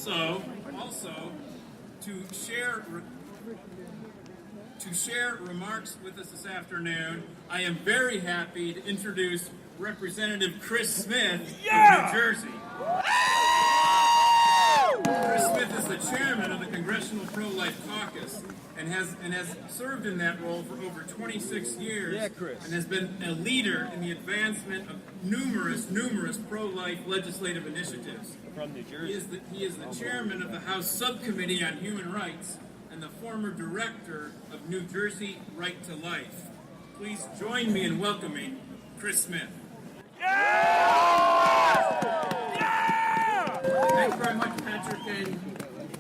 Also, to share remarks with us this afternoon, I am very happy to introduce Representative Chris Smith of New Jersey. Chris Smith is the chairman of the Congressional Pro-Life Caucus and has served in that role for over 26 years and has been a leader in the advancement of numerous pro-life legislative initiatives. From New Jersey. He is the chairman of the House Subcommittee on Human Rights and the former director of New Jersey Right to Life. Please join me in welcoming Chris Smith. Thanks very much, Patrick. And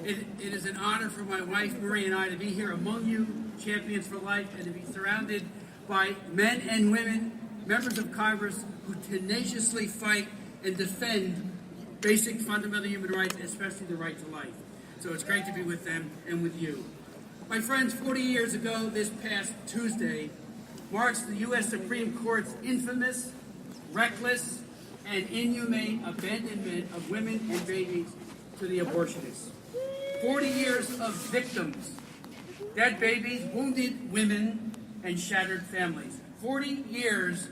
it is an honor for my wife, Marie, and I to be here among you, Champions for Life, and to be surrounded by men and women, members of Congress, who tenaciously fight and defend basic fundamental human rights, especially the right to life. So it's great to be with them and with you. My friends, 40 years ago, this past Tuesday, marks the U.S. Supreme Court's infamous, reckless, and inhumane abandonment of women and babies to the abortionists. 40 years of victims, dead babies, wounded women, and shattered families. 40 years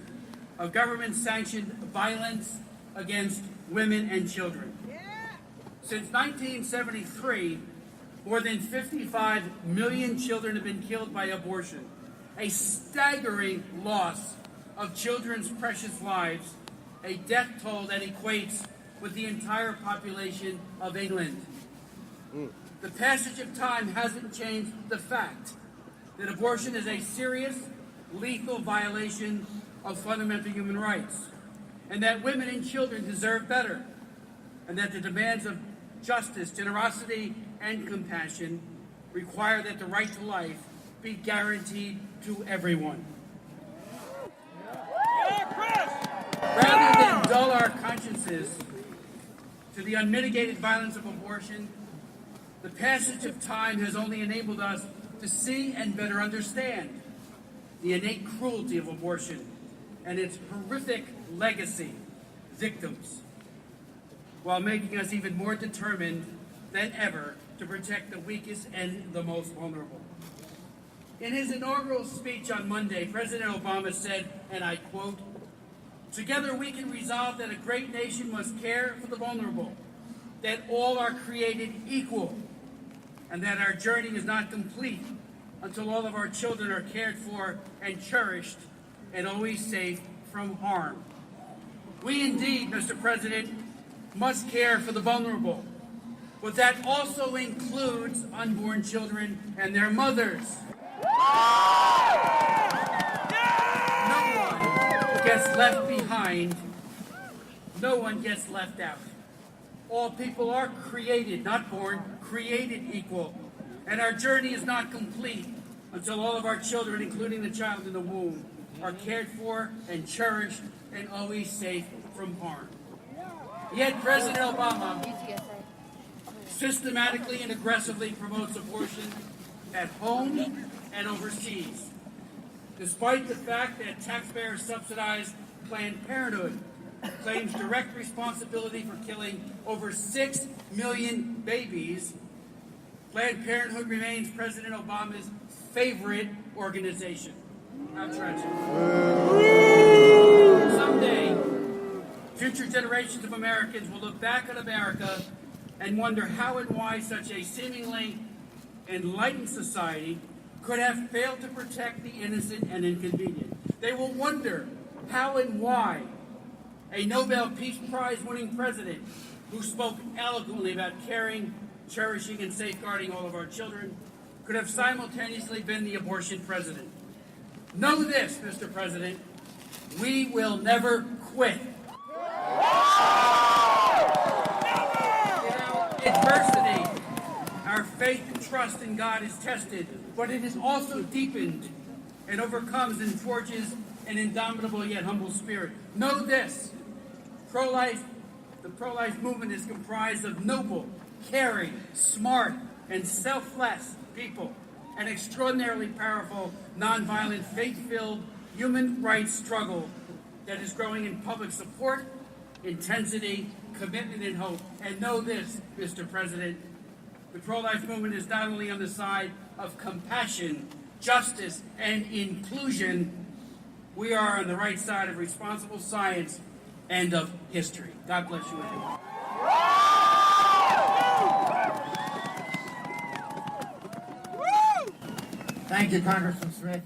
of government-sanctioned violence against women and children. Since 1973, more than 55 million children have been killed by abortion, a staggering loss of children's precious lives, a death toll that equates with the entire population of England. The passage of time hasn't changed the fact that abortion is a serious, lethal violation of fundamental human rights, and that women and children deserve better, and that the demands of justice, generosity, and compassion require that the right to life be guaranteed to everyone. Rather than dull our consciences to the unmitigated violence of abortion, the passage of time has only enabled us to see and better understand the innate cruelty of abortion and its horrific legacy, victims, while making us even more determined than ever to protect the weakest and the most vulnerable. In his inaugural speech on Monday, President Obama said, and I quote, "Together we can resolve that a great nation must care for the vulnerable, that all are created equal, and that our journey is not complete until all of our children are cared for and cherished and always safe from harm." We indeed, Mr. President, must care for the vulnerable, but that also includes unborn children and their mothers. No one gets left behind. No one gets left out. All people are created, not born, created equal. And our journey is not complete until all of our children, including the child in the womb, are cared for and cherished and always safe from harm. Yet President Obama systematically and aggressively promotes abortion at home and overseas, despite the fact that taxpayer-subsidized Planned Parenthood claims direct responsibility for killing over 6 million babies. Planned Parenthood remains President Obama's favorite organization. How tragic. Someday, future generations of Americans will look back at America and wonder how and why such a seemingly enlightened society could have failed to protect the innocent and inconvenient. They will wonder how and why a Nobel Peace Prize winning president who spoke eloquently about caring, cherishing, and safeguarding all of our children could have simultaneously been the abortion president. Know this, Mr. President, we will never quit. In adversity, our faith and trust in God is tested, but it is also deepened and overcomes and forges an indomitable yet humble spirit. Know this, the pro-life movement is comprised of noble, caring, smart, and selfless people, an extraordinarily powerful, nonviolent, faith-filled human rights struggle that is growing in public support, intensity, commitment, and hope. And know this, Mr. President, the pro-life movement is not only on the side of compassion, justice, and inclusion, we are on the right side of responsible science and of history. God bless you, everyone. Thank you, Congressman Smith.